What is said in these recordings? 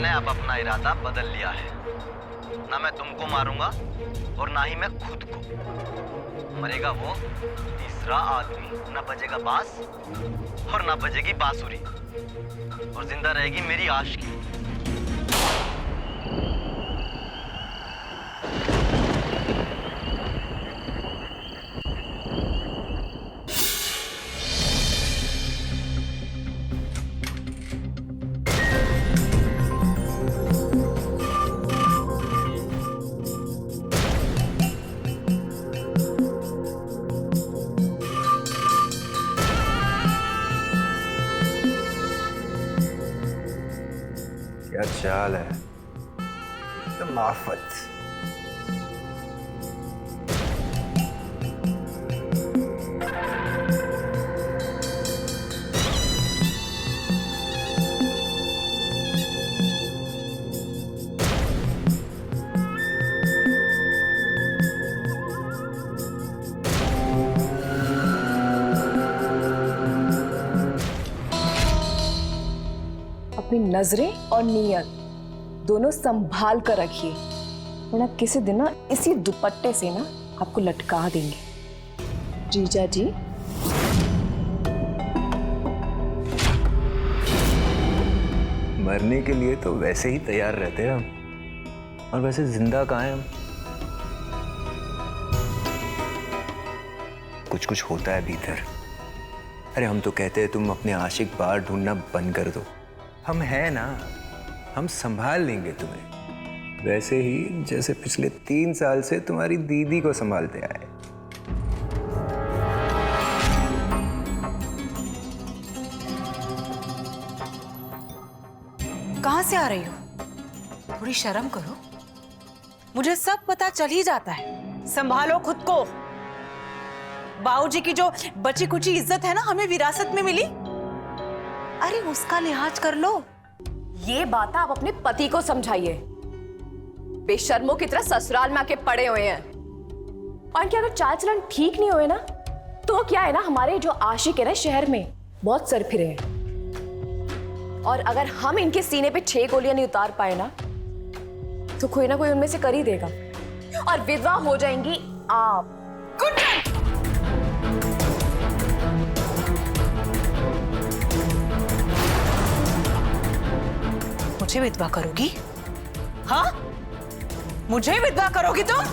मैंने अब अपना इरादा बदल लिया है। ना मैं तुमको मारूंगा और ना ही मैं खुद को। मरेगा वो तीसरा आदमी। ना बजेगा बांस और ना बजेगी बांसुरी, और जिंदा रहेगी मेरी आशिकी। क्या चाल है, एकदम आफत। अपनी नजरें और नीयत दोनों संभाल कर रखिए, वरना किसी दिन ना इसी दुपट्टे से ना आपको लटका देंगे। जीजा जी, मरने के लिए तो वैसे ही तैयार रहते हैं हम, और वैसे जिंदा कहाँ हैं हम? कुछ कुछ होता है भीतर। अरे हम तो कहते हैं तुम अपने आशिक बाहर ढूंढना बंद कर दो। हम हैं ना, हम संभाल लेंगे तुम्हें, वैसे ही जैसे पिछले 3 साल से तुम्हारी दीदी को संभालते आए। कहां से आ रही हो? थोड़ी शर्म करो। मुझे सब पता चल ही जाता है। संभालो खुद को। बाबूजी की जो बची कुची इज्जत है ना, हमें विरासत में मिली, अरे उसका लिहाज कर लो। ये बात आप अपने पति को समझाइए। बेशर्मों की तरह ससुराल में आके पड़े हुए हैं, और इनके अगर चाल चलन ठीक नहीं हुए ना, तो क्या है ना, हमारे जो आशिक है ना शहर में बहुत सर फिरे हैं। और अगर हम इनके सीने पे 6 गोलियां नहीं उतार पाए ना, तो कोई ना कोई उनमें से कर ही देगा, और विधवा हो जाएंगी आप। मुझे विधवा करोगी? हाँ, मुझे विधवा करोगी तुम?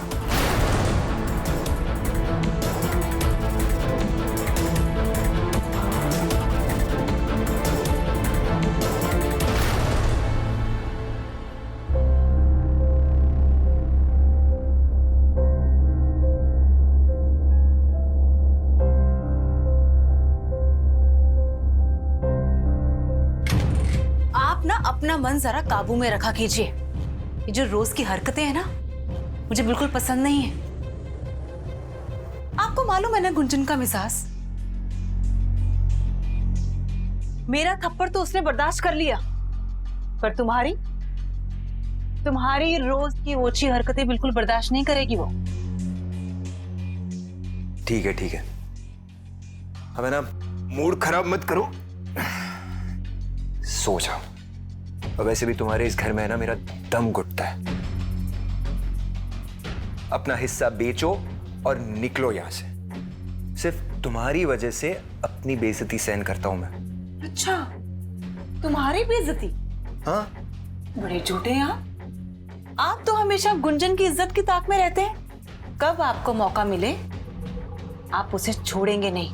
अपना मन जरा काबू में रखा कीजिए। ये जो रोज की हरकतें हैं ना, मुझे बिल्कुल पसंद नहीं है। आपको मालूम है ना गुंजन का मिजाज। मेरा थप्पड़ तो उसने बर्दाश्त कर लिया, पर तुम्हारी रोज की ओछी हरकतें बिल्कुल बर्दाश्त नहीं करेगी वो। ठीक है, हमें ना मूड खराब मत करो, सो जाओ। और वैसे भी तुम्हारे इस घर में है ना, मेरा दम घुटता है। अपना हिस्सा बेचो और निकलो यहां से। सिर्फ तुम्हारी वजह से अपनी बेइज्जती सहन करता हूं मैं। अच्छा, तुम्हारी बेइज्जती? हाँ, बड़े झूठे हैं आप तो हमेशा गुंजन की इज्जत की ताक में रहते हैं। कब आपको मौका मिले आप उसे छोड़ेंगे नहीं।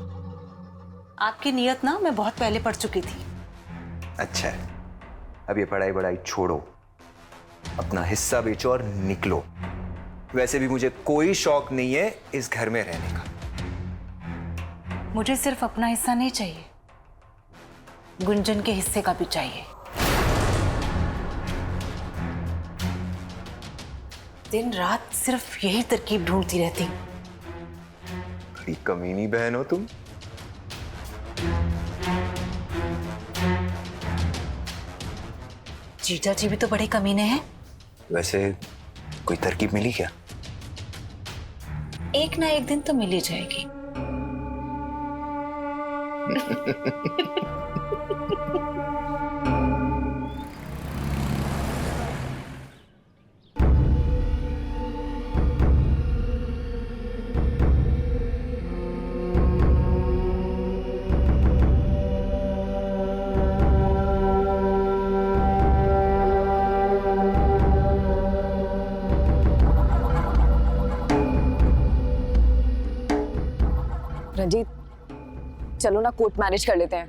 आपकी नियत ना मैं बहुत पहले पढ़ चुकी थी। अच्छा है, अब ये पढ़ाई बढ़ाई छोड़ो, अपना हिस्सा बेचो और निकलो। वैसे भी मुझे कोई शौक नहीं है इस घर में रहने का। मुझे सिर्फ अपना हिस्सा नहीं चाहिए, गुंजन के हिस्से का भी चाहिए। दिन रात सिर्फ यही तरकीब ढूंढती रहती। बड़ी कमीनी बहन हो तुम। जीजा जी भी तो बड़े कमीने हैं। वैसे कोई तरकीब मिली क्या? एक ना एक दिन तो मिल ही जाएगी। चलो ना कोर्ट मैरिज कर लेते हैं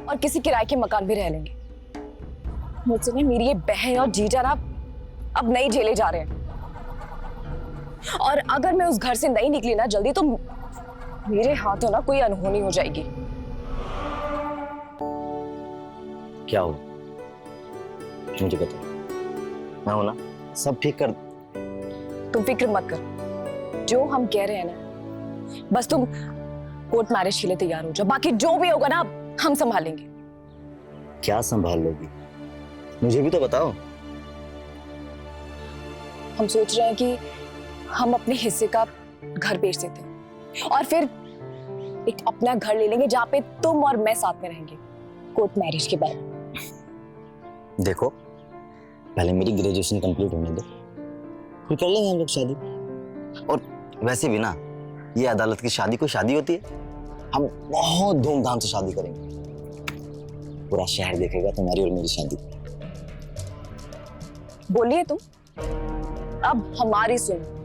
और किसी किराए के मकान भी रह लेंगे। मुझसे ना मेरी ये बहन और जीजा ना अब नई जेले जा रहे हैं, और अगर मैं उस घर से नहीं निकली ना जल्दी तो मेरे हाथों ना कोई अनहोनी हो जाएगी। क्या हो, मुझे बता, मैं हूं ना, सब ठीक कर। तुम फिक्र मत कर, जो हम कह रहे हैं ना बस तुम कोर्ट मैरिज के लिए तैयार हो जाओ, बाकी जो भी होगा ना हम संभालेंगे। क्या संभाल लोगी, मुझे भी तो बताओ। हम सोच रहे हैं कि हम अपने हिस्से का घर बेच देते हैं और फिर एक अपना घर ले लेंगे जहां पे तुम और मैं साथ में रहेंगे कोर्ट मैरिज के बाद। देखो, पहले मेरी ग्रेजुएशन कंप्लीट होने दो, फिर कर लेंगे हम लोग शादी। और वैसे भी ना, ये अदालत की शादी कोई शादी होती है? हम बहुत धूमधाम से शादी करेंगे, पूरा शहर देखेगा तुम्हारी और मेरी शादी। बोलिए तुम, अब हमारी सुनो।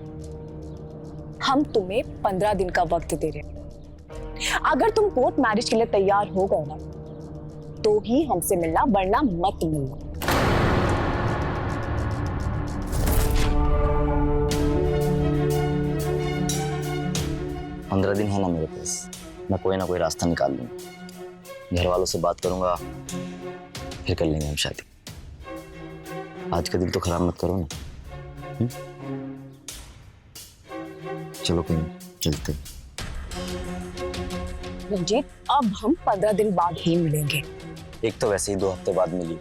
हम तुम्हें 15 दिन का वक्त दे रहे हैं। अगर तुम कोर्ट मैरिज के लिए तैयार हो गए ना तो ही हमसे मिलना, वरना मत मिलना। पंद्रह दिन है ना मेरे पास, मैं कोई ना कोई रास्ता निकाल लूंगा। घर वालों से बात करूंगा, फिर कर लेंगे हम शादी। आज का दिन तो खराब मत करो ना। चलो कहीं चलते। रंजीत, अब हम 15 दिन बाद ही मिलेंगे। एक तो वैसे ही 2 हफ्ते बाद मिली,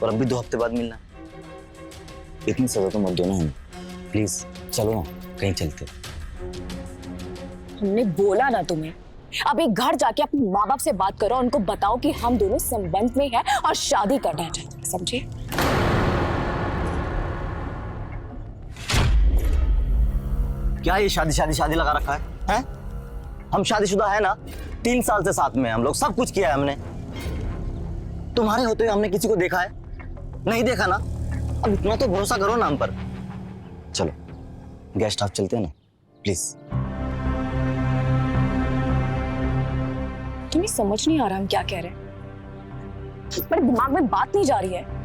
और अब भी 2 हफ्ते बाद मिलना। इतनी सजा तो मत दो ना हमें, प्लीज। चलो ना कहीं चलते। हमने बोला ना तुम्हें, अभी घर जाके अपने माँ बाप से बात करो, उनको बताओ कि हम दोनों संबंध में हैं और शादी करना चाहते हैं, समझे? क्या ये शादी शादी शादी लगा रखा है, हैं? हम शादीशुदा है ना, 3 साल से साथ में, हम लोग सब कुछ किया है हमने। तुम्हारे होते हुए हमने किसी को देखा है? नहीं देखा ना। अब इतना तो भरोसा करो ना हम पर। चलो गेस्ट हाउस चलते हैं ना, प्लीज। तुम्हें समझ नहीं आ रहा हम क्या कह रहे हैं? मेरे दिमाग में बात नहीं जा रही है।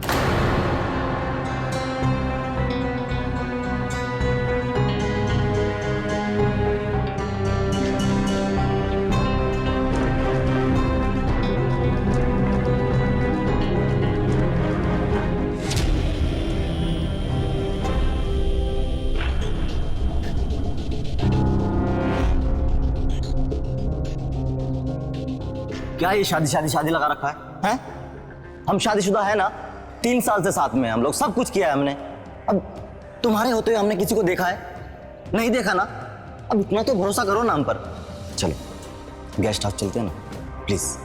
क्या ये शादी शादी शादी लगा रखा है, हैं? हम शादीशुदा है ना, 3 साल से साथ में, हम लोग सब कुछ किया है हमने। अब तुम्हारे होते हुए हमने किसी को देखा है? नहीं देखा ना। अब इतना तो भरोसा करो ना हम पर। चलो गेस्ट हाउस चलते हैं ना, प्लीज।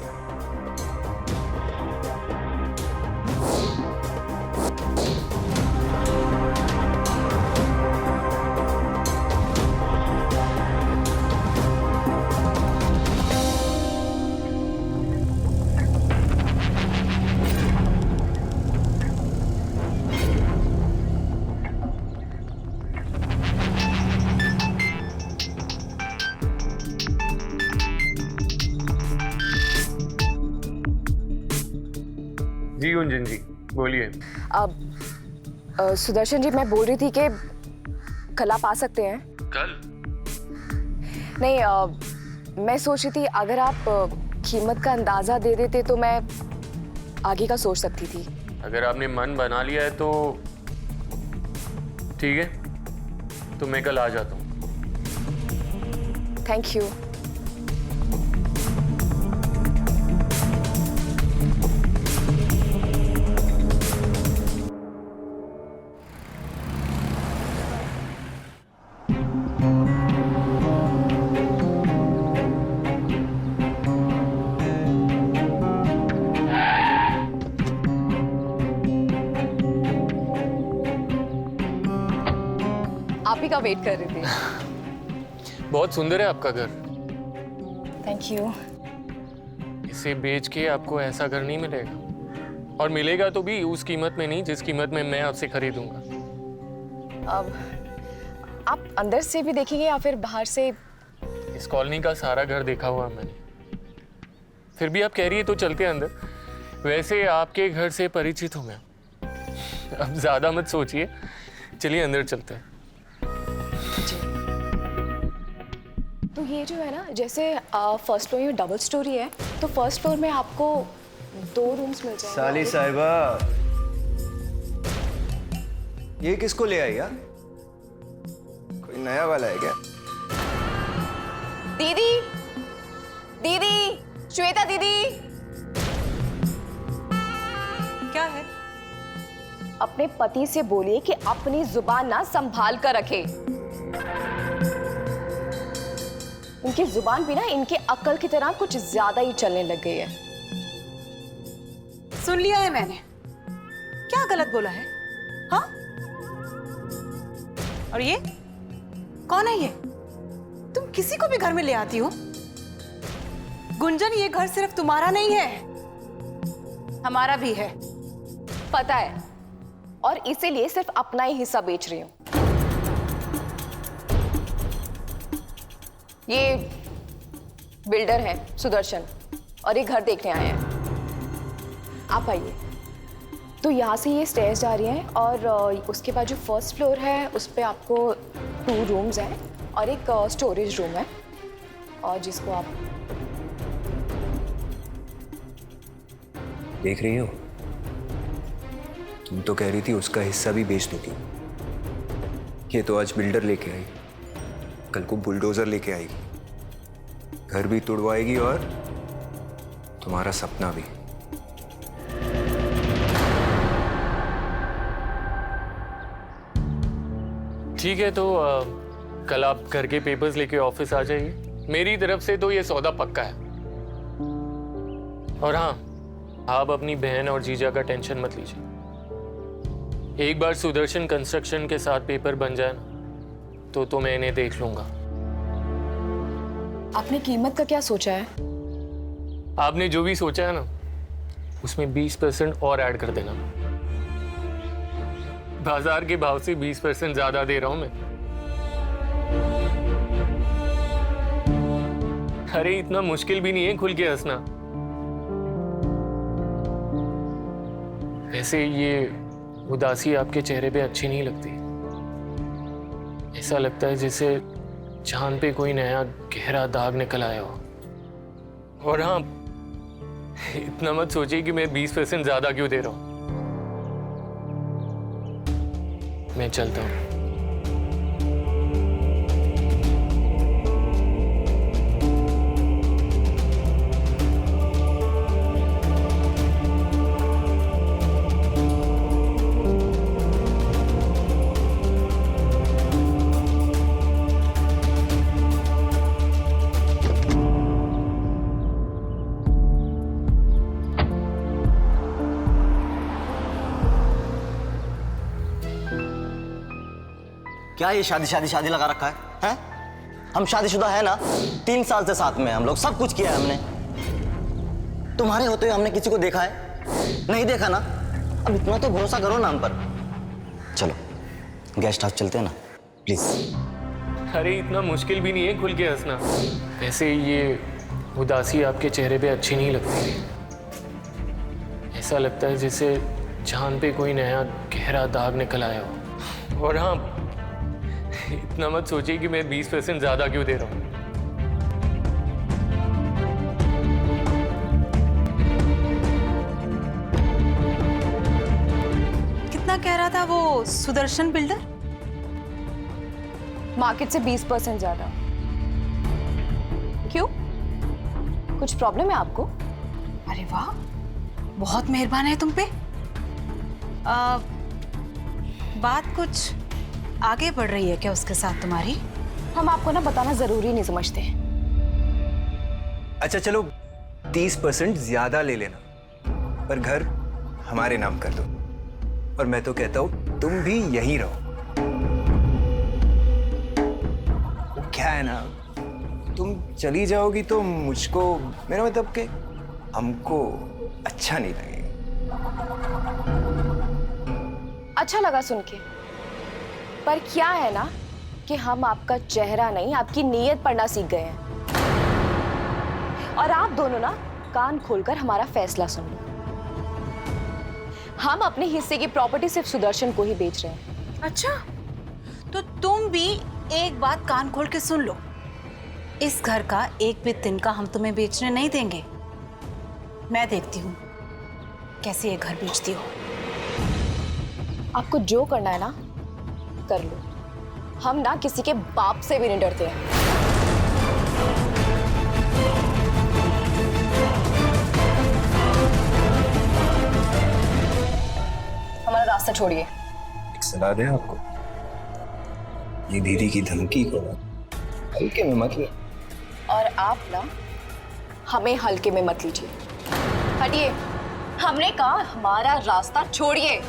जी गुंजन जी, बोलिए। अब सुदर्शन जी, मैं बोल रही थी कि कल आप आ सकते हैं? कल? नहीं, मैं सोच रही थी अगर आप कीमत का अंदाजा दे देते तो मैं आगे का सोच सकती थी। अगर आपने मन बना लिया है तो ठीक है, तो मैं कल आ जाता हूँ। Thank you. आप ही का वेट कर रही थी। बहुत सुंदर है आपका घर। Thank you. इसे बेच के आपको ऐसा घर नहीं मिलेगा, और मिलेगा तो भी उस कीमत में नहीं जिस कीमत में मैं आपसे खरीदूंगा। अब आप अंदर से भी देखेंगे या फिर बाहर से? इस कॉलोनी का सारा घर देखा हुआ है मैंने। फिर भी आप कह रही है तो चलते हैं अंदर। वैसे आपके घर से परिचित हूं मैं। अब ज्यादा मत सोचिए, चलिए अंदर चलते हैं। तो ये जो है ना, जैसे फर्स्ट फ्लोर में डबल स्टोरी है, तो फर्स्ट फ्लोर में आपको 2 रूम्स मिल जाएंगे। साली साहिबा, ये किसको ले आई यार? कोई नया वाला है क्या? दीदी, दीदी, श्वेता दीदी। क्या है? अपने पति से बोलिए कि अपनी जुबान ना संभाल कर रखे। इनकी जुबान भी ना इनके अक्ल की तरह कुछ ज्यादा ही चलने लग गई है। सुन लिया है मैंने। क्या गलत बोला है? हाँ? और ये कौन है? ये तुम किसी को भी घर में ले आती हो? गुंजन, ये घर सिर्फ तुम्हारा नहीं है, हमारा भी है। पता है, और इसीलिए सिर्फ अपना ही हिस्सा बेच रही हूं। ये बिल्डर है सुदर्शन, और ये घर देखने आए हैं। आप आइए। तो यहाँ से ये स्टेयर्स जा रही हैं, और उसके बाद जो फर्स्ट फ्लोर है उस पे आपको 2 रूम्स हैं और एक स्टोरेज रूम है, और जिसको आप देख रही हो? तुम तो कह रही थी उसका हिस्सा भी बेच दूंगी। ये तो आज बिल्डर लेके आई, कल को बुलडोजर लेके आएगी, घर भी तुड़वाएगी और तुम्हारा सपना भी। ठीक है, तो कल आप घर के पेपर्स लेके ऑफिस आ जाइए। मेरी तरफ से तो ये सौदा पक्का है। और हाँ, आप अपनी बहन और जीजा का टेंशन मत लीजिए। एक बार सुदर्शन कंस्ट्रक्शन के साथ पेपर बन जाए ना, तो मैं इन्हें देख लूंगा। आपने कीमत का क्या सोचा है? आपने जो भी सोचा है ना, उसमें 20% और ऐड कर देना। बाजार के भाव से 20% ज्यादा दे रहा हूं मैं। अरे इतना मुश्किल भी नहीं है खुल के हंसना। वैसे ये उदासी आपके चेहरे पे अच्छी नहीं लगती। ऐसा लगता है जैसे चांद पे कोई नया गहरा दाग निकल आया हो। और हाँ, इतना मत सोचिए कि मैं 20% ज्यादा क्यों दे रहा हूं। मैं चलता हूं। क्या ये शादी लगा रखा है? हैं? हम शादीशुदा है ना? 3 साल से साथ में हैं हम लोग, सब कुछ किया है हमने। तुम्हारे होते हुए हमने किसी को देखा है? नहीं देखा ना? अब इतना तो भरोसा करो ना हम पर। चलो गेस्ट हाउस चलते हैं ना, प्लीज। अरे इतना मुश्किल भी नहीं है खुल के हंसना। वैसे ये उदासी आपके चेहरे पे अच्छी नहीं लगती। ऐसा लगता है जैसे चांद पे कोई नया गहरा दाग निकल आया हो। और हाँ, इतना मत सोचिए कि मैं 20% ज्यादा क्यों दे रहा हूं। कितना कह रहा था वो सुदर्शन बिल्डर? मार्केट से 20% ज्यादा। क्यों? कुछ प्रॉब्लम है आपको? अरे वाह, बहुत मेहरबान है तुम पे। बात कुछ आगे बढ़ रही है क्या उसके साथ तुम्हारी? हम आपको ना बताना जरूरी नहीं समझते। अच्छा चलो 30% ज्यादा ले लेना, पर घर हमारे नाम कर दो। और मैं तो कहता हूं तुम भी यहीं रहो। क्या है ना, तुम चली जाओगी तो मुझको, मेरा मतलब कि हमको अच्छा नहीं लगेगा। अच्छा लगा सुन के, पर क्या है ना कि हम आपका चेहरा नहीं आपकी नीयत पढ़ना सीख गए हैं। और आप दोनों ना कान खोलकर हमारा फैसला सुन लो। हम अपने हिस्से की प्रॉपर्टी सिर्फ सुदर्शन को ही बेच रहे हैं। अच्छा, तो तुम भी एक बात कान खोल के सुन लो, इस घर का एक भी तिनका हम तुम्हें बेचने नहीं देंगे। मैं देखती हूँ कैसे ये घर बेचती हो। आपको जो करना है ना कर लो, हम ना किसी के बाप से भी नहीं डरते हैं। हमारा रास्ता छोड़िए। एक सलाह दें आपको, ये दीदी की धमकी को ना हल्के में मत ले। और आप ना हमें हल्के में मत लीजिए। हटिए, हमने कहा हमारा रास्ता छोड़िए।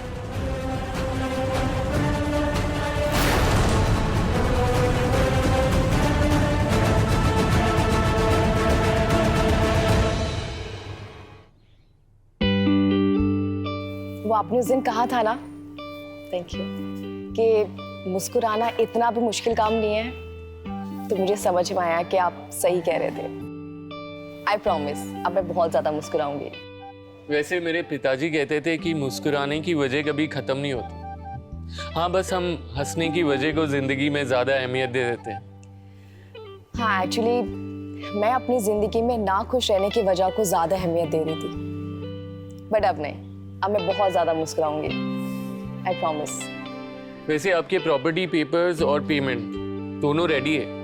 वो आपने उस दिन कहा था ना, थैंक यू, कि मुस्कुराना इतना भी मुश्किल काम नहीं है, तो मुझे समझ में आया कि आप सही कह रहे थे। आई प्रॉमिस अब मैं बहुत ज्यादा मुस्कुराऊंगी। वैसे मेरे पिताजी कहते थे कि मुस्कुराने की वजह कभी खत्म नहीं होती। हाँ, बस हम हंसने की वजह को जिंदगी में ज्यादा अहमियत दे देते हैं। हाँ, एक्चुअली मैं अपनी जिंदगी में ना खुश रहने की वजह को ज्यादा अहमियत दे रही थी, बट अब नहीं, अब मैं बहुत ज्यादा मुस्कुराऊंगी। I promise. वैसे आपके प्रॉपर्टी पेपर्स और पेमेंट दोनों रेडी है,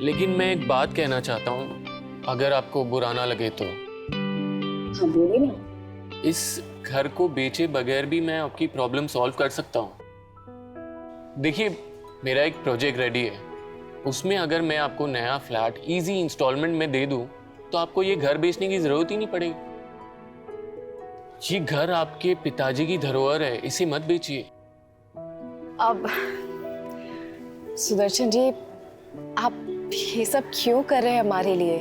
लेकिन मैं एक बात कहना चाहता हूँ, अगर आपको बुरा ना लगे तो। हाँ बोलिए ना। इस घर को बेचे बगैर भी मैं आपकी प्रॉब्लम सॉल्व कर सकता हूँ। देखिए, मेरा एक प्रोजेक्ट रेडी है, उसमें अगर मैं आपको नया फ्लैट इजी इंस्टॉलमेंट में दे दूं तो आपको ये घर बेचने की जरूरत ही नहीं पड़ेगी। ये घर आपके पिताजी की धरोहर है, इसे मत बेचिए। अब सुदर्शन जी, आप ये सब क्यों कर रहे हैं हमारे लिए?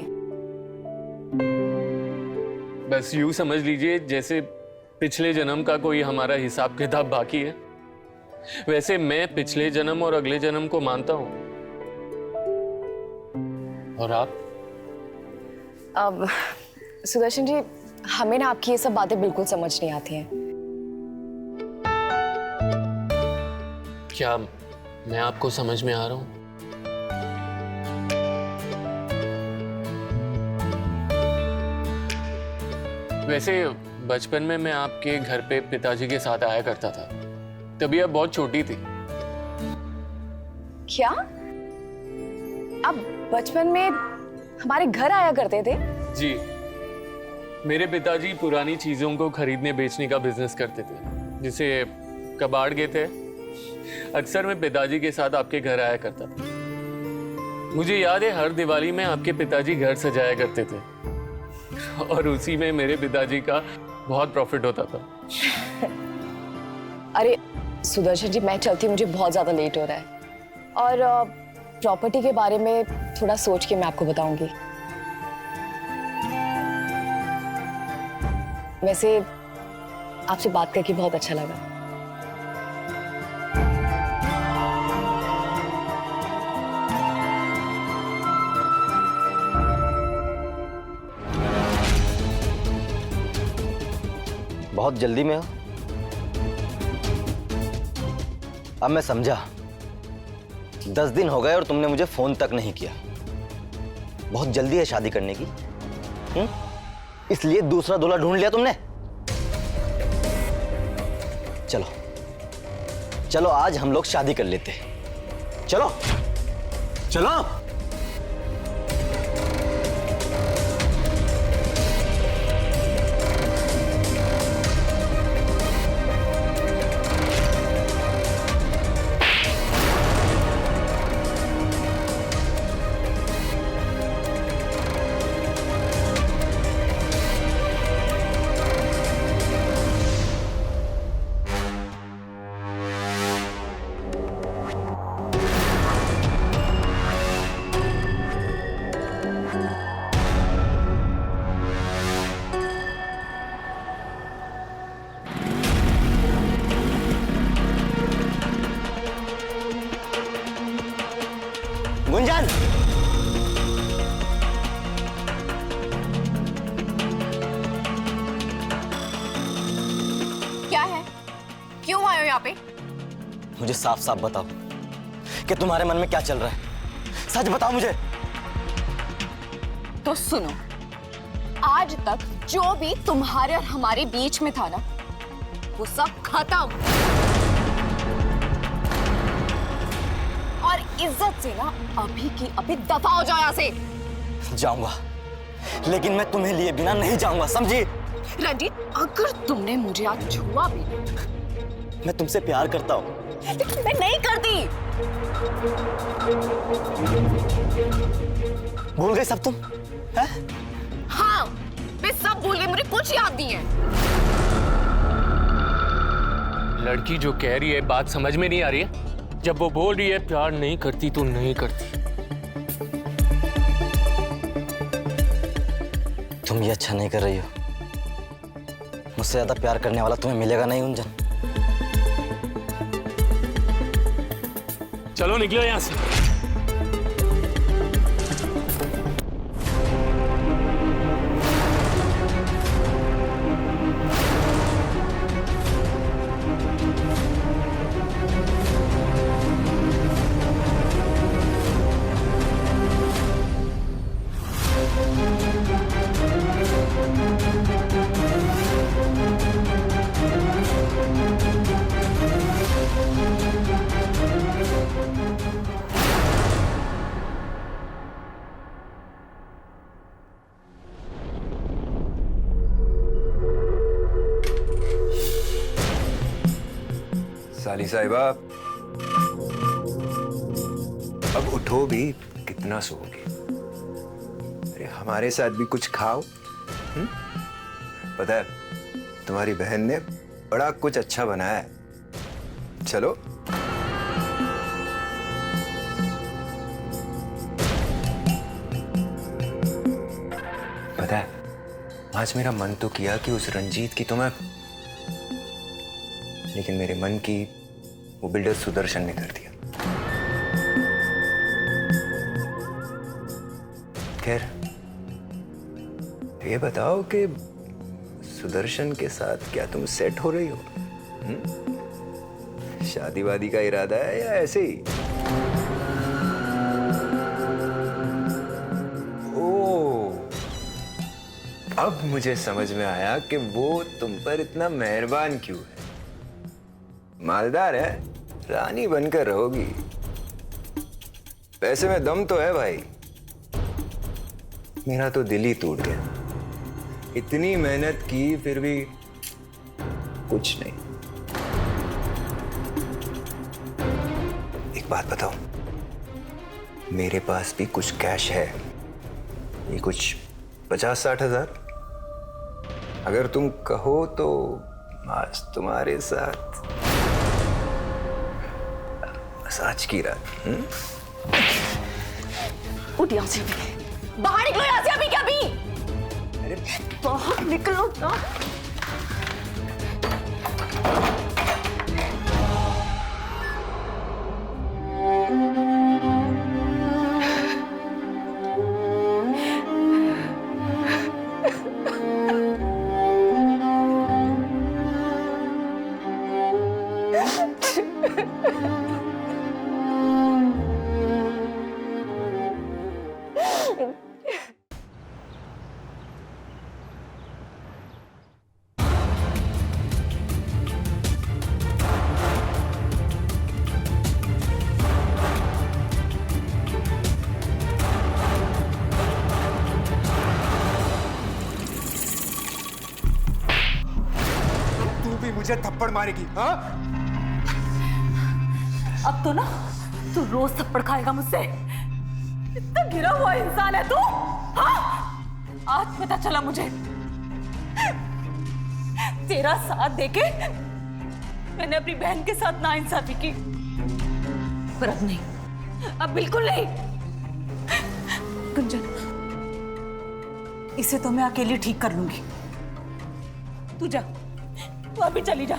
बस यूं समझ लीजिए जैसे पिछले जन्म का कोई हमारा हिसाब किताब बाकी है। वैसे मैं पिछले जन्म और अगले जन्म को मानता हूं। और आप? अब सुदर्शन जी, हमें ना आपकी ये सब बातें बिल्कुल समझ नहीं आती हैं। क्या मैं आपको समझ में आ रहा हूं? वैसे बचपन में मैं आपके घर पे पिताजी के साथ आया करता था, तभी आप बहुत छोटी थी। क्या आप बचपन में हमारे घर आया करते थे? जी, मेरे पिताजी पुरानी चीजों को खरीदने बेचने का बिजनेस करते थे, जिसे कबाड़ कहते हैं। अक्सर मैं पिताजी के साथ आपके घर आया करता था। मुझे याद है हर दिवाली में आपके पिताजी घर सजाया करते थे, और उसी में मेरे पिताजी का बहुत प्रॉफिट होता था। अरे सुदर्शन जी, मैं चलती हूँ, मुझे बहुत ज्यादा लेट हो रहा है, और प्रॉपर्टी के बारे में थोड़ा सोच के मैं आपको बताऊंगी। वैसे आपसे बात करके बहुत अच्छा लगा। बहुत जल्दी में हो? अब मैं समझा, 10 दिन हो गए और तुमने मुझे फोन तक नहीं किया। बहुत जल्दी है शादी करने की, इसलिए दूसरा दूल्हा ढूंढ लिया तुमने। चलो चलो, आज हम लोग शादी कर लेते हैं। चलो चलो। यहाँ पे? मुझे साफ साफ बताओ कि तुम्हारे मन में क्या चल रहा है। सच बताओ मुझे। तो सुनो, आज तक जो भी तुम्हारे और हमारे बीच में था ना, वो सब खत्म। और इज्जत से ना अभी की अभी दफा हो जाओ यहाँ से। जाऊंगा, लेकिन मैं तुम्हें लिए बिना नहीं जाऊंगा, समझी? रंजीत, अगर तुमने मुझे आज छुआ भी, मैं तुमसे प्यार करता हूँ। लेकिन मैं नहीं करती। भूल गए सब तुम? हैं? हाँ, मैं सब भूल गई, मुझे कुछ याद नहीं है। लड़की जो कह रही है बात समझ में नहीं आ रही है। जब वो बोल रही है प्यार नहीं करती तो नहीं करती। तुम ये अच्छा नहीं कर रही हो। मुझसे ज्यादा प्यार करने वाला तुम्हें मिलेगा नहीं गुंजन। चलो निकलो यहाँ से। साली साहिबा, अब उठो भी, कितना सोओगे? अरे हमारे साथ भी कुछ खाओ। पता है तुम्हारी बहन ने बड़ा कुछ अच्छा बनाया है, चलो। पता है आज मेरा मन तो किया कि उस रंजीत की तो मैं, लेकिन मेरे मन की वो बिल्डर सुदर्शन ने कर दिया। खैर ये बताओ कि सुदर्शन के साथ क्या तुम सेट हो रही हो? शादी वादी का इरादा है या ऐसे ही? ओ, अब मुझे समझ में आया कि वो तुम पर इतना मेहरबान क्यों है। मालदार है, रानी बनकर रहोगी। पैसे में दम तो है भाई। मेरा तो दिल ही टूट गया। इतनी मेहनत की फिर भी कुछ नहीं। एक बात बताओ, मेरे पास भी कुछ कैश है, ये कुछ 50-60 हजार। अगर तुम कहो तो आज तुम्हारे साथ मसाज की रात। उठ यहाँ से अभी, बाहर निकलो यहाँ से अभी क्या भी। अरे बाहर निकलो ना। मुझे थप्पड़ मारेगी? हाँ? अब तो ना तू रोज थप्पड़ खाएगा मुझसे। इतना गिरा हुआ इंसान है तू। हाँ? आज पता चला मुझे। तेरा साथ देके मैंने अपनी बहन के साथ नाइंसाफी की, पर अब नहीं, अब बिल्कुल नहीं। गुंजन, इसे तो मैं अकेली ठीक कर लूंगी। तू जा, तू अभी चली जा।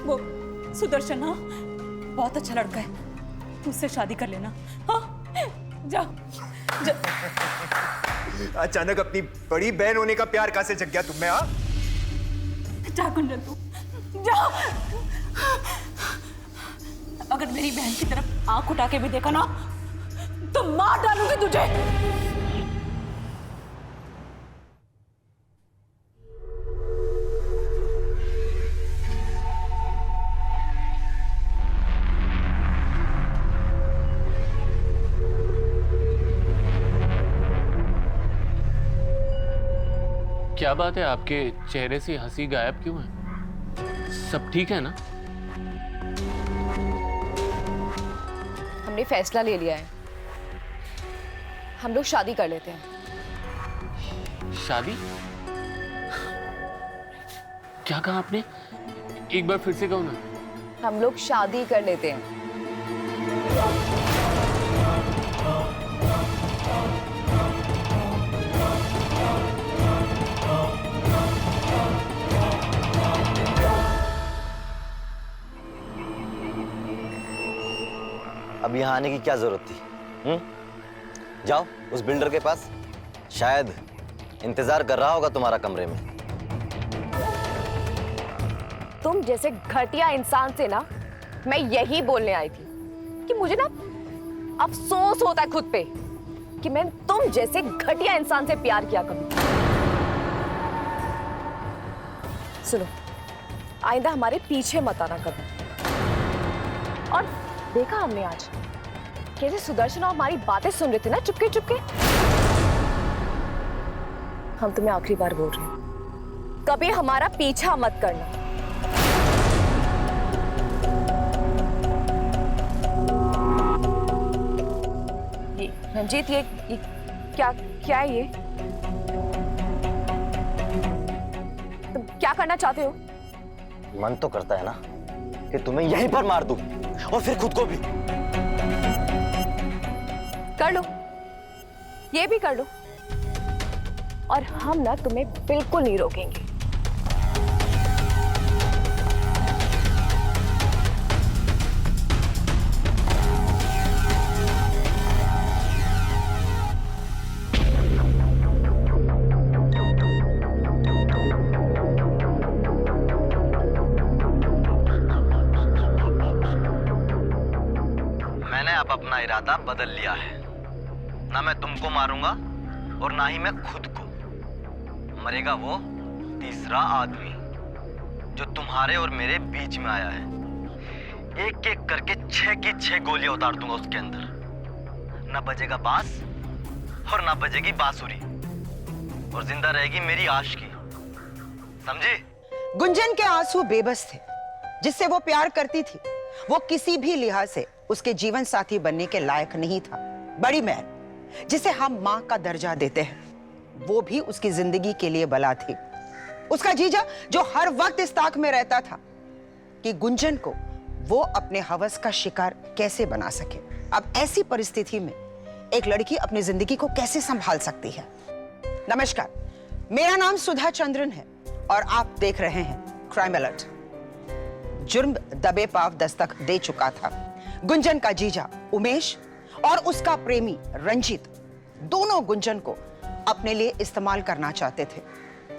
वो सुदर्शन, हाँ, बहुत अच्छा लड़का है, तू उससे शादी कर लेना। हाँ, जा, जा। अचानक अपनी बड़ी बहन होने का प्यार कहां से जग गया तुम्हें? हाँ, जा गुंजन, तू जा। अगर मेरी बहन की तरफ आंख उठा के भी देखा ना तो मार डालूंगी तुझे। क्या बात है, आपके चेहरे से हंसी गायब क्यों है? सब ठीक है ना? हमने फैसला ले लिया है, हम लोग शादी कर लेते हैं। शादी? क्या कहा आपने? एक बार फिर से कहो ना। हम लोग शादी कर लेते हैं। अब यहाँ आने की क्या जरूरत थी? जाओ उस बिल्डर के पास, शायद इंतजार कर रहा होगा तुम्हारा कमरे में। तुम जैसे घटिया इंसान से ना मैं यही बोलने आई थी कि मुझे ना अफसोस होता है खुद पे कि मैं तुम जैसे घटिया इंसान से प्यार किया कभी। सुनो, आइंदा हमारे पीछे मत आना कभी। और देखा हमने आज कैसे सुदर्शन और हमारी बातें सुन रहे थे ना चुपके चुपके। हम तुम्हें आखिरी बार बोल रहे हैं, कभी हमारा पीछा मत करना। ये रंजीत, ये क्या क्या है ये? तुम क्या करना चाहते हो? मन तो करता है ना कि तुम्हें यहीं पर मार दूं और फिर खुद को भी। कर लो, ये भी कर लो, और हम ना तुम्हें बिल्कुल नहीं रोकेंगे। मैंने अब अपना इरादा बदल लिया है। ना मैं तुमको मारूंगा और ना ही मैं खुद को। मरेगा वो तीसरा आदमी जो तुम्हारे और मेरे बीच में आया है। एक एक करके 6 की 6 गोलियां उतार दूंगा उसके अंदर। ना बजेगा बांस और ना बजेगी बांसुरी, और जिंदा रहेगी मेरी आशिकी। समझी? गुंजन के आंसू बेबस थे। जिससे वो प्यार करती थी वो किसी भी लिहाज से उसके जीवन साथी बनने के लायक नहीं था। बड़ी बहन जिसे हम मां का दर्जा देते हैं, वो भी उसकी जिंदगी के लिए बला थी। उसका जीजा जो हर वक्त इस ताक में रहता था कि गुंजन को वो अपने हवस का शिकार कैसे बना सके। अब ऐसी परिस्थिति में एक लड़की अपनी जिंदगी को कैसे संभाल सकती है? नमस्कार, मेरा नाम सुधा चंद्रन है और आप देख रहे हैं क्राइम अलर्ट। जुर्म दबे पांव दस्तक दे चुका था। गुंजन का जीजा उमेश और उसका प्रेमी रंजीत दोनों गुंजन को अपने लिए इस्तेमाल करना चाहते थे,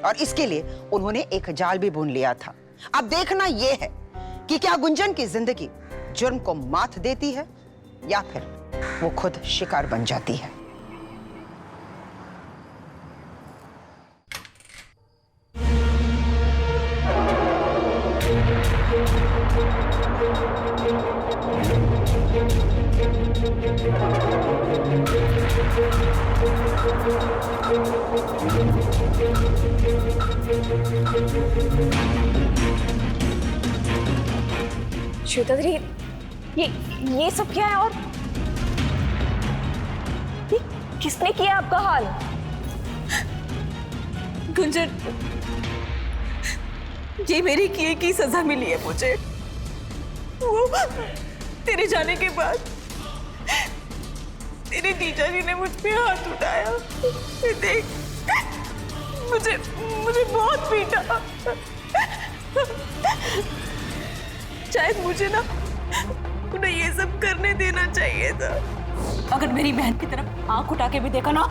और इसके लिए उन्होंने एक जाल भी बुन लिया था। अब देखना यह है कि क्या गुंजन की जिंदगी जुर्म को मात देती है या फिर वो खुद शिकार बन जाती है। श्वेताद्री, ये सब क्या है? और ये किसने किया आपका हाल? गुंजन, ये मेरी किए की सजा मिली है मुझे। वो तेरे जाने के बाद तेरे जीजा जी ने मुझ पे हाथ उठाया। देख, मुझे बहुत पीटा। शायद मुझे ना उन्हें ये सब करने देना चाहिए था। अगर मेरी बहन की तरफ आंख उठा के भी देखा ना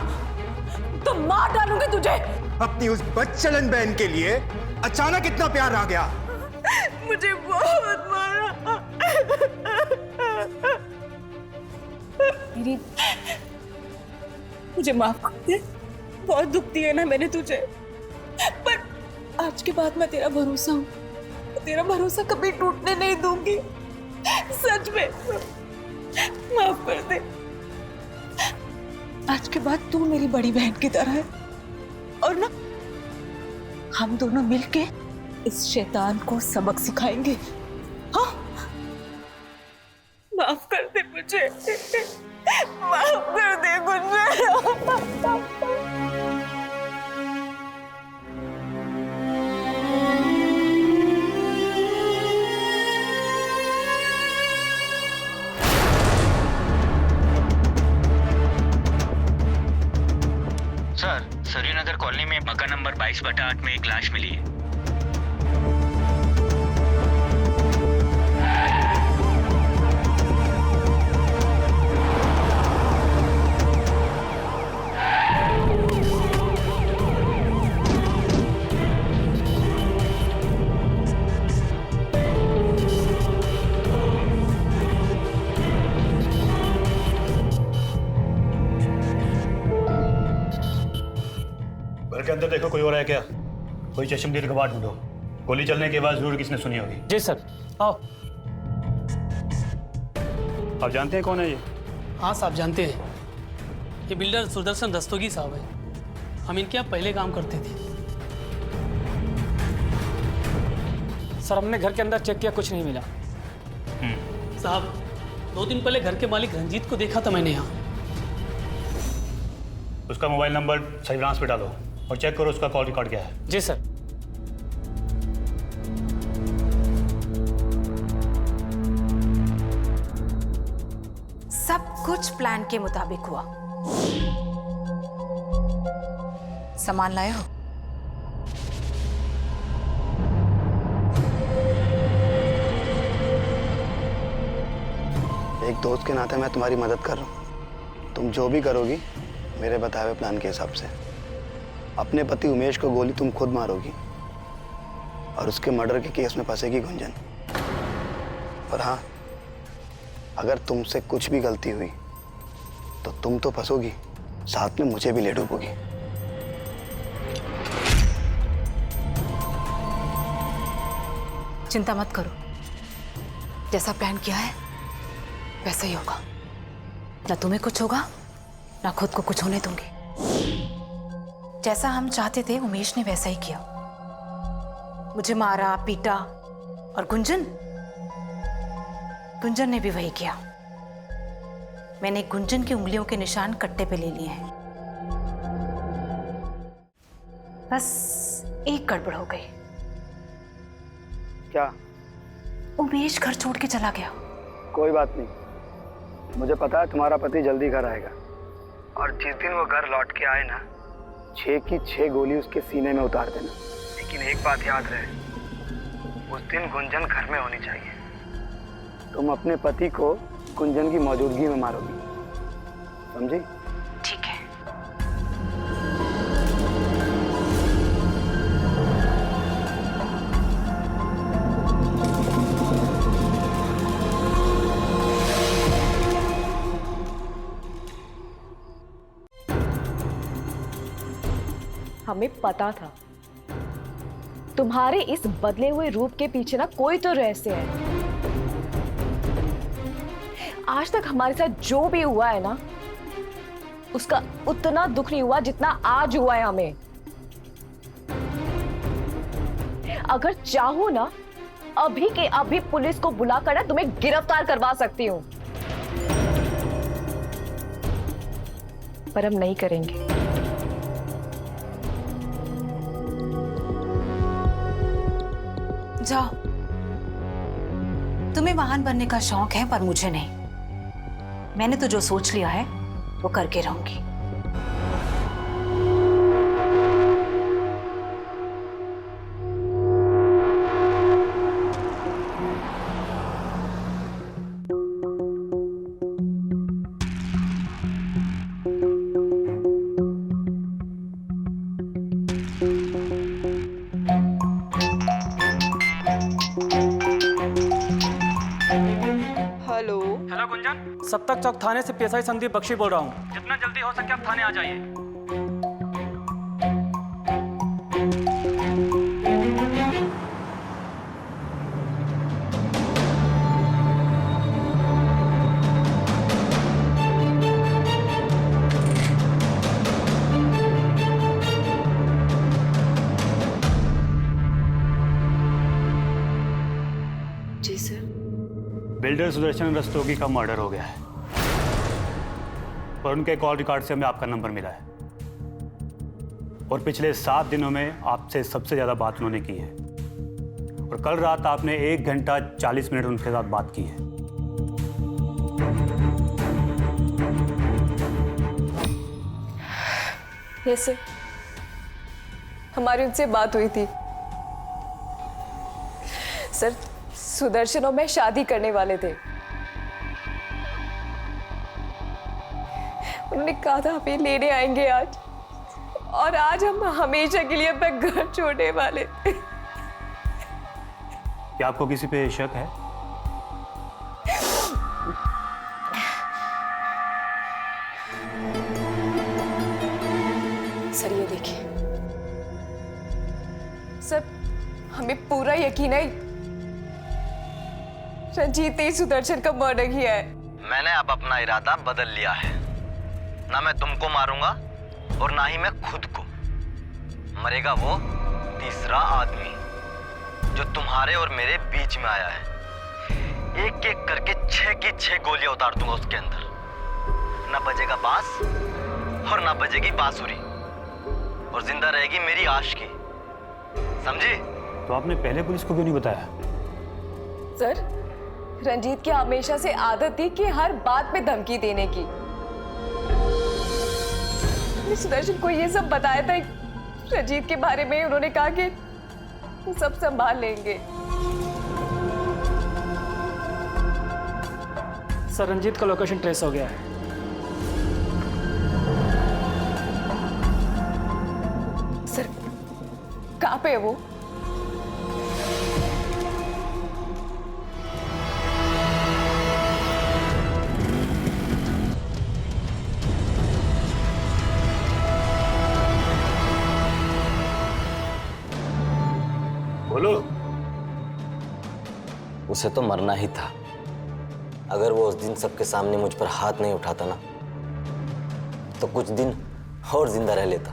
तो मार डालूंगी तुझे। अपनी उस बदचलन बहन के लिए अचानक इतना प्यार आ गया? मुझे बहुत मारा। मेरी मुझे माफ कर दे, बहुत दुख दिया ना मैंने तुझे, पर आज के बाद मैं तेरा भरोसा हूँ, तेरा भरोसा कभी टूटने नहीं दूंगी। सच में माफ कर दे। आज के बाद तू मेरी बड़ी बहन की तरह है, और ना हम दोनों मिलके इस शैतान को सबक सिखाएंगे। हाँ, माफ कर दे मुझे, माफ कर दे मुझे। सर, सूर्यनगर कॉलोनी में मकान नंबर 22/8 में एक लाश मिली है। घर के अंदर देखो कोई और है क्या? कोई चश्मदीद गवाह ढूंढो। गोली चलने के बाद जरूर किसने सुनी होगी। जी सर। आओ। आप जानते हैं कौन है ये? हाँ साहब, जानते हैं। ये बिल्डर सुदर्शन दस्तोगी साहब है। हम इनके यहाँ पहले काम करते थे। सर, हमने घर के अंदर चेक किया, कुछ नहीं मिला। साहब, 2 दिन पहले घर के मालिक रंजीत को देखा था मैंने यहाँ। उसका मोबाइल नंबर सर्विलांस पे डालो और चेक करो उसका कॉल रिकॉर्ड क्या है। जी सर। सब कुछ प्लान के मुताबिक हुआ। सामान लाए हो? एक दोस्त के नाते मैं तुम्हारी मदद कर रहा हूँ। तुम जो भी करोगी मेरे बताए हुए प्लान के हिसाब से। अपने पति उमेश को गोली तुम खुद मारोगी और उसके मर्डर के केस में फंसेगी गुंजन। और हाँ, अगर तुमसे कुछ भी गलती हुई तो तुम तो फंसोगी, साथ में मुझे भी ले डूबोगी। चिंता मत करो, जैसा प्लान किया है वैसा ही होगा। ना तुम्हें कुछ होगा, ना खुद को कुछ होने दूंगी। जैसा हम चाहते थे उमेश ने वैसा ही किया। मुझे मारा, पीटा, और गुंजन ने भी वही किया। मैंने गुंजन की उंगलियों के निशान कट्टे पे ले लिए हैं। बस एक गड़बड़ हो गई। क्या? उमेश घर छोड़ के चला गया। कोई बात नहीं, मुझे पता है तुम्हारा पति जल्दी घर आएगा। और जिस दिन वो घर लौट के आए ना, 6 की 6 गोली उसके सीने में उतार देना। लेकिन एक बात याद रहे, उस दिन गुंजन घर में होनी चाहिए। तुम अपने पति को गुंजन की मौजूदगी में मारोगी, समझी? ठीक है। हमें पता था तुम्हारे इस बदले हुए रूप के पीछे ना कोई तो रहस्य है। आज तक हमारे साथ जो भी हुआ है ना, उसका उतना दुख नहीं हुआ जितना आज हुआ है हमें। अगर चाहो ना, अभी के अभी पुलिस को बुलाकर ना तुम्हें गिरफ्तार करवा सकती हूं, पर हम नहीं करेंगे। जाओ, तुम्हें महान बनने का शौक है पर मुझे नहीं। मैंने तो जो सोच लिया है वो करके रहूंगी। सप्तक चौक थाने से पीएसआई संदीप बख्शी बोल रहा हूँ। जितना जल्दी हो सके आप थाने आ जाइए। जी सर। बिल्डर सुदर्शन रस्तोगी का मर्डर हो गया है और उनके कॉल रिकॉर्ड से हमें आपका नंबर मिला है और पिछले 7 दिनों में आपसे सबसे ज़्यादा बात उन्होंने की है और कल रात आपने 1 घंटा 40 मिनट उनके साथ बात की है। यस सर, हमारी उनसे बात हुई थी। सर, सुदर्शन और मैं शादी करने वाले थे। उन्होंने कहा था हमें लेने आएंगे आज, और आज हम हमेशा के लिए अपना घर छोड़ने वाले थे। क्या आपको किसी पे शक है? सर ये देखिए सर, हमें पूरा यकीन है रंजीत ने ही सुदर्शन का मर्डर किया है। मैंने अब अपना इरादा बदल लिया है। ना मैं तुमको मारूंगा और ना ही मैं खुद को। मरेगा वो तीसरा आदमी जो तुम्हारे और मेरे बीच में आया है। एक एक करके 6 की 6 गोलियां उतार दूंगा उसके अंदर। ना बजेगा बांस और ना बजेगी बांसुरी, और जिंदा रहेगी मेरी आशिकी। समझी? तो आपने पहले पुलिस को क्यों नहीं बताया? सर, रंजीत की हमेशा से आदत थी कि हर बात पे धमकी देने की। सुदर्शन को ये सब बताया था रंजीत के बारे में। उन्होंने कहा कि वो सब संभाल लेंगे। सर, रंजीत का लोकेशन ट्रेस हो गया है। सर, कहाँ पे है वो? बोलो। उसे तो मरना ही था। अगर वो उस दिन सबके सामने मुझ पर हाथ नहीं उठाता ना, तो कुछ दिन और जिंदा रह लेता।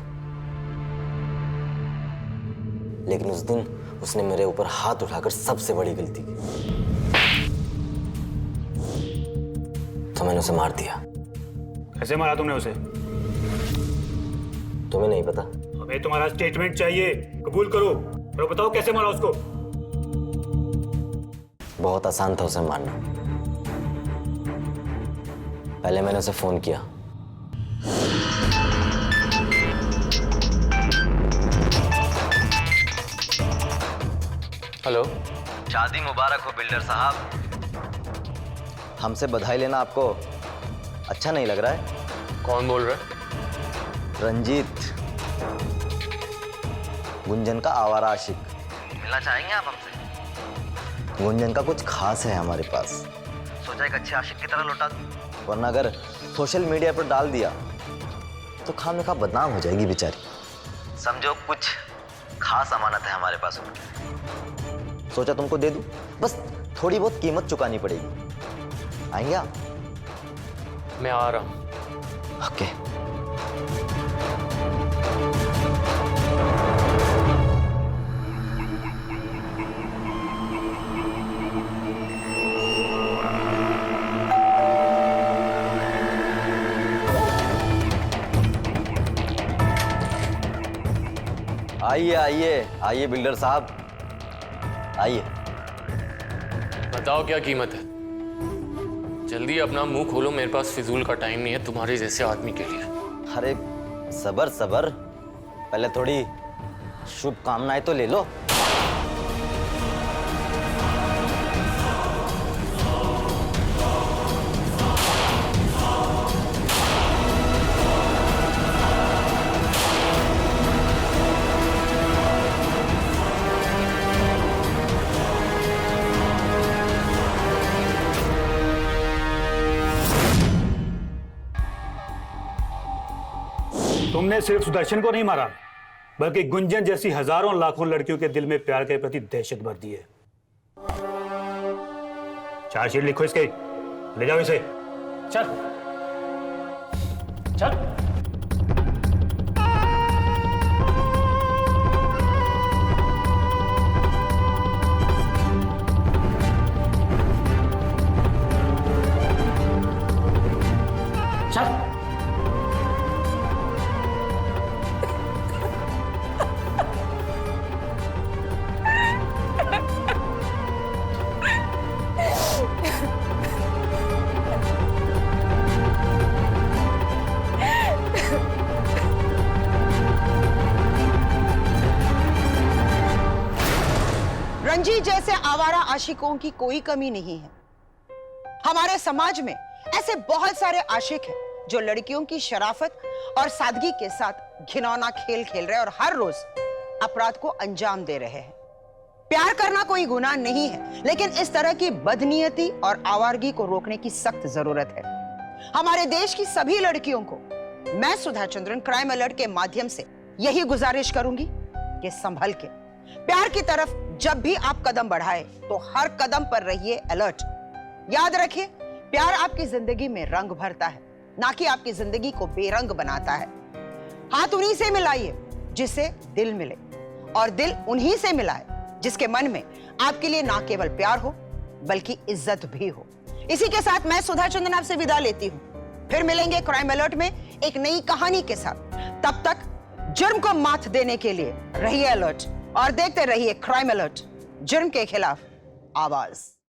लेकिन उस दिन उसने मेरे ऊपर हाथ उठाकर सबसे बड़ी गलती की, तो मैंने उसे मार दिया। कैसे मारा तुमने उसे? तुम्हें नहीं पता? हमें तुम्हारा स्टेटमेंट चाहिए। कबूल करो और बताओ कैसे मारा उसको। बहुत आसान था उसे मारना। पहले मैंने उसे फोन किया। हेलो। शादी मुबारक हो बिल्डर साहब। हमसे बधाई लेना आपको अच्छा नहीं लग रहा है? कौन बोल रहा है? रंजीत, गुंजन का आवारा आशिक। मिलना चाहेंगे आप हमसे? गुंजन का कुछ खास है हमारे पास। सोचा एक अच्छे आशिक की तरह लौटा दूं, वरना अगर सोशल मीडिया पर डाल दिया तो खामखा बदनाम हो जाएगी बेचारी। समझो कुछ खास अमानत है हमारे पास उनकी। सोचा तुमको दे दूं, बस थोड़ी बहुत कीमत चुकानी पड़ेगी। आएंगे आप? मैं आ रहा हूं। ओके। आइए आइए आइए बिल्डर साहब, आइए। बताओ क्या कीमत है? जल्दी अपना मुंह खोलो, मेरे पास फिजूल का टाइम नहीं है तुम्हारे जैसे आदमी के लिए। अरे सबर सबर, पहले थोड़ी शुभकामनाएं तो ले लो। तुमने सिर्फ सुदर्शन को नहीं मारा, बल्कि गुंजन जैसी हजारों लाखों लड़कियों के दिल में प्यार के प्रति दहशत भर दी है। चार्जशीट लिखो इसके, ले जाओ इसे। चल चल। चल। रंजीत जैसे आवारा आशिकों की कोई कमी नहीं है। हमारे समाज में ऐसे बहुत सारे आशिक हैं जो लड़कियों की शराफत और सादगी के साथ घिनौना खेल खेल रहे हैं और हर रोज अपराध को अंजाम दे रहे हैं। प्यार करना कोई गुनाह नहीं है, लेकिन इस तरह की बदनीयती और आवारगी को रोकने की सख्त जरूरत है। हमारे देश की सभी लड़कियों को मैं सुधा चंद्रन क्राइम अलर्ट के माध्यम से यही गुजारिश करूंगी कि संभल के प्यार की तरफ जब भी आप कदम बढ़ाएं तो हर कदम पर रहिए अलर्ट। याद रखिए, प्यार आपकी जिंदगी में रंग भरता है, ना कि आपकी जिंदगी को बेरंग बनाता है। हाथ उन्हीं से मिलाइए जिससे दिल मिले, और दिल उन्हीं से मिलाए जिसके मन में आपके लिए ना केवल प्यार हो बल्कि इज्जत भी हो। इसी के साथ मैं सुधा चंद्रन आपसे विदा लेती हूँ। फिर मिलेंगे क्राइम अलर्ट में एक नई कहानी के साथ। तब तक जुर्म को मात देने के लिए रहिए अलर्ट और देखते रहिए क्राइम अलर्ट, जुर्म के खिलाफ आवाज।